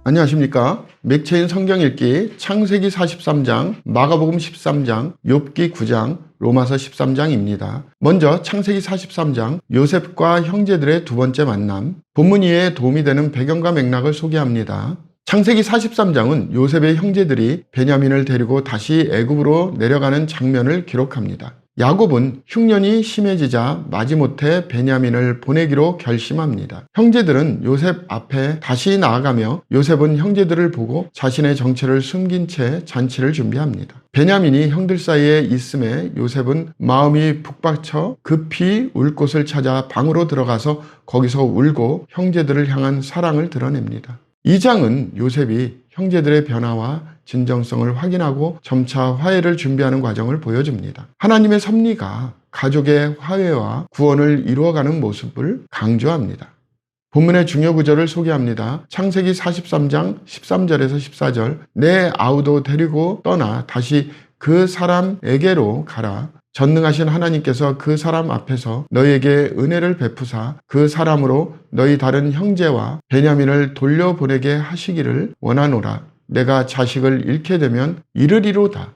안녕하십니까. 맥체인 성경 읽기 창세기 43장, 마가복음 13장, 욥기 9장, 로마서 13장입니다. 먼저 창세기 43장, 요셉과 형제들의 두 번째 만남, 본문 이해에 도움이 되는 배경과 맥락을 소개합니다. 창세기 43장은 요셉의 형제들이 베냐민을 데리고 다시 애굽으로 내려가는 장면을 기록합니다. 야곱은 흉년이 심해지자 마지못해 베냐민을 보내기로 결심합니다. 형제들은 요셉 앞에 다시 나아가며 요셉은 형제들을 보고 자신의 정체를 숨긴 채 잔치를 준비합니다. 베냐민이 형들 사이에 있음에 요셉은 마음이 북받쳐 급히 울 곳을 찾아 방으로 들어가서 거기서 울고 형제들을 향한 사랑을 드러냅니다. 이 장은 요셉이 형제들의 변화와 진정성을 확인하고 점차 화해를 준비하는 과정을 보여줍니다. 하나님의 섭리가 가족의 화해와 구원을 이루어가는 모습을 강조합니다. 본문의 중요 구절을 소개합니다. 창세기 43장 13절에서 14절, 내 아우도 데리고 떠나 다시 그 사람에게로 가라. 전능하신 하나님께서 그 사람 앞에서 너희에게 은혜를 베푸사 그 사람으로 너희 다른 형제와 베냐민을 돌려보내게 하시기를 원하노라. 내가 자식을 잃게 되면 이르리로다.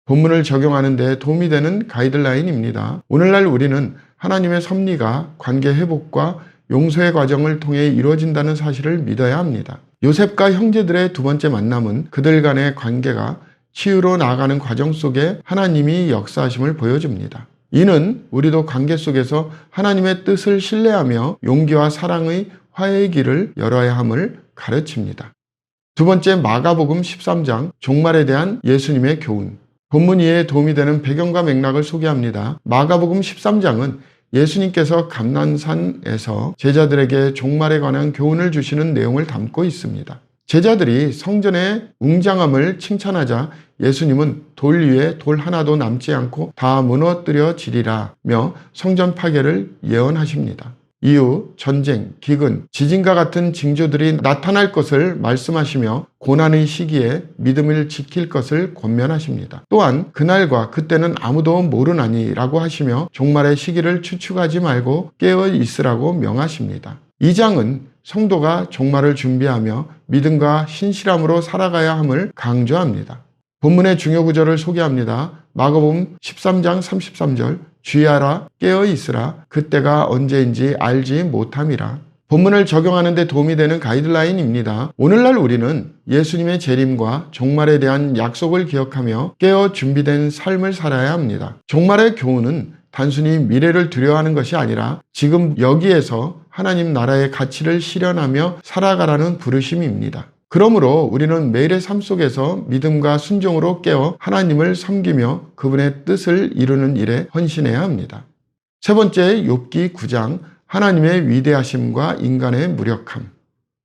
본문을 적용하는 데 도움이 되는 가이드라인입니다. 오늘날 우리는 하나님의 섭리가 관계 회복과 용서의 과정을 통해 이루어진다는 사실을 믿어야 합니다. 요셉과 형제들의 두 번째 만남은 그들 간의 관계가 치유로 나아가는 과정 속에 하나님이 역사하심을 보여줍니다. 이는 우리도 관계 속에서 하나님의 뜻을 신뢰하며 용기와 사랑의 화해의 길을 열어야 함을 가르칩니다. 두 번째, 마가복음 13장, 종말에 대한 예수님의 교훈. 본문 이해에 도움이 되는 배경과 맥락을 소개합니다. 마가복음 13장은 예수님께서 감난산에서 제자들에게 종말에 관한 교훈을 주시는 내용을 담고 있습니다. 제자들이 성전의 웅장함을 칭찬하자 예수님은 돌 위에 돌 하나도 남지 않고 다 무너뜨려지리라며 성전 파괴를 예언하십니다. 이후 전쟁, 기근, 지진과 같은 징조들이 나타날 것을 말씀하시며 고난의 시기에 믿음을 지킬 것을 권면하십니다. 또한 그날과 그때는 아무도 모르나니라고 하시며 종말의 시기를 추측하지 말고 깨어 있으라고 명하십니다. 이 장은 성도가 종말을 준비하며 믿음과 신실함으로 살아가야 함을 강조합니다. 본문의 중요 구절을 소개합니다. 마가복음 13장 33절, 주의하라, 깨어 있으라, 그때가 언제인지 알지 못함이라. 본문을 적용하는 데 도움이 되는 가이드라인입니다. 오늘날 우리는 예수님의 재림과 종말에 대한 약속을 기억하며 깨어 준비된 삶을 살아야 합니다. 종말의 교훈은 단순히 미래를 두려워하는 것이 아니라 지금 여기에서 하나님 나라의 가치를 실현하며 살아가라는 부르심입니다. 그러므로 우리는 매일의 삶 속에서 믿음과 순종으로 깨어 하나님을 섬기며 그분의 뜻을 이루는 일에 헌신해야 합니다. 세 번째, 욥기 9장, 하나님의 위대하심과 인간의 무력함.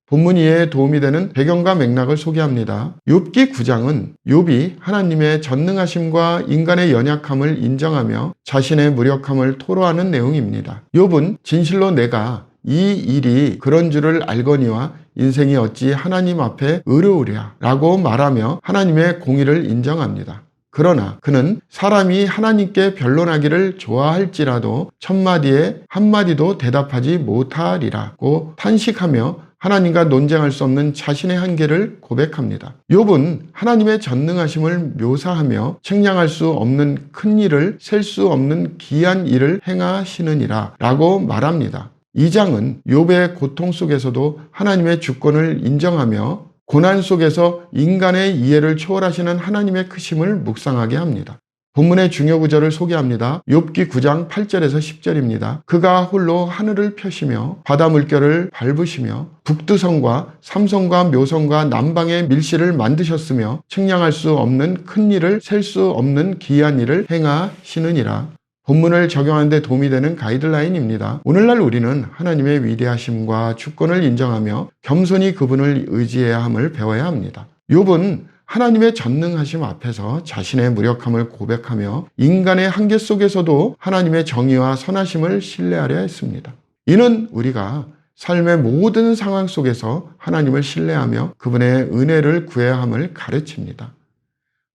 본문 이해에 도움이 되는 배경과 맥락을 소개합니다. 욥기 9장은 욥이 하나님의 전능하심과 인간의 연약함을 인정하며 자신의 무력함을 토로하는 내용입니다. 욥은 진실로 내가 이 일이 그런 줄을 알거니와 인생이 어찌 하나님 앞에 의로우랴 라고 말하며 하나님의 공의를 인정합니다. 그러나 그는 사람이 하나님께 변론하기를 좋아할지라도 천마디에 한마디도 대답하지 못하리라고 탄식하며 하나님과 논쟁할 수 없는 자신의 한계를 고백합니다. 욥은 하나님의 전능하심을 묘사하며 책량할 수 없는 큰 일을 셀 수 없는 기이한 일을 행하시느니라 라고 말합니다. 이 장은 욥의 고통 속에서도 하나님의 주권을 인정하며 고난 속에서 인간의 이해를 초월하시는 하나님의 크심을 묵상하게 합니다. 본문의 중요 구절을 소개합니다. 욥기 9장 8절에서 10절입니다. 그가 홀로 하늘을 펴시며 바다 물결을 밟으시며 북두성과 삼성과 묘성과 남방의 밀실을 만드셨으며 측량할 수 없는 큰 일을 셀 수 없는 기이한 일을 행하시느니라. 본문을 적용하는 데 도움이 되는 가이드라인입니다. 오늘날 우리는 하나님의 위대하심과 주권을 인정하며 겸손히 그분을 의지해야 함을 배워야 합니다. 욥은 하나님의 전능하심 앞에서 자신의 무력함을 고백하며 인간의 한계 속에서도 하나님의 정의와 선하심을 신뢰하려 했습니다. 이는 우리가 삶의 모든 상황 속에서 하나님을 신뢰하며 그분의 은혜를 구해야 함을 가르칩니다.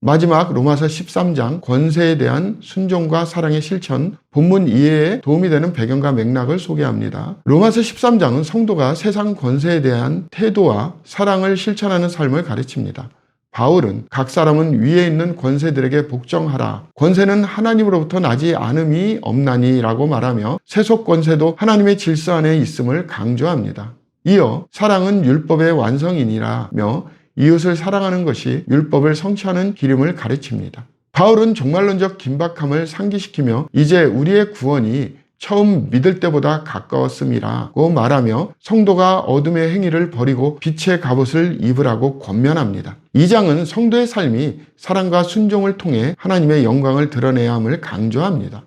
마지막 로마서 13장 권세에 대한 순종과 사랑의 실천, 본문 이해에 도움이 되는 배경과 맥락을 소개합니다. 로마서 13장은 성도가 세상 권세에 대한 태도와 사랑을 실천하는 삶을 가르칩니다. 바울은 각 사람은 위에 있는 권세들에게 복종하라. 권세는 하나님으로부터 나지 않음이 없나니 라고 말하며 세속 권세도 하나님의 질서 안에 있음을 강조합니다. 이어 사랑은 율법의 완성이니라며 이웃을 사랑하는 것이 율법을 성취하는 기름을 가르칩니다. 바울은 종말론적 긴박함을 상기시키며 이제 우리의 구원이 처음 믿을 때보다 가까웠음이라고 말하며 성도가 어둠의 행위를 버리고 빛의 갑옷을 입으라고 권면합니다. 이 장은 성도의 삶이 사랑과 순종을 통해 하나님의 영광을 드러내야 함을 강조합니다.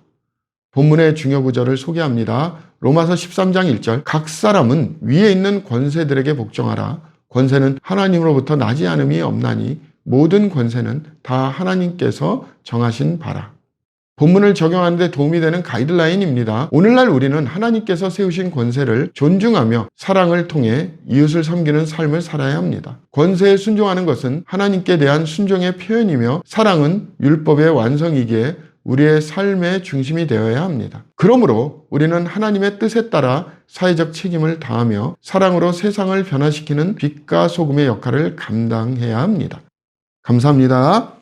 본문의 중요 구절을 소개합니다. 로마서 13장 1절 각 사람은 위에 있는 권세들에게 복종하라. 권세는 하나님으로부터 나지 않음이 없나니 모든 권세는 다 하나님께서 정하신 바라. 본문을 적용하는 데 도움이 되는 가이드라인입니다. 오늘날 우리는 하나님께서 세우신 권세를 존중하며 사랑을 통해 이웃을 섬기는 삶을 살아야 합니다. 권세에 순종하는 것은 하나님께 대한 순종의 표현이며 사랑은 율법의 완성이기에 우리의 삶의 중심이 되어야 합니다. 그러므로 우리는 하나님의 뜻에 따라 사회적 책임을 다하며 사랑으로 세상을 변화시키는 빛과 소금의 역할을 감당해야 합니다. 감사합니다.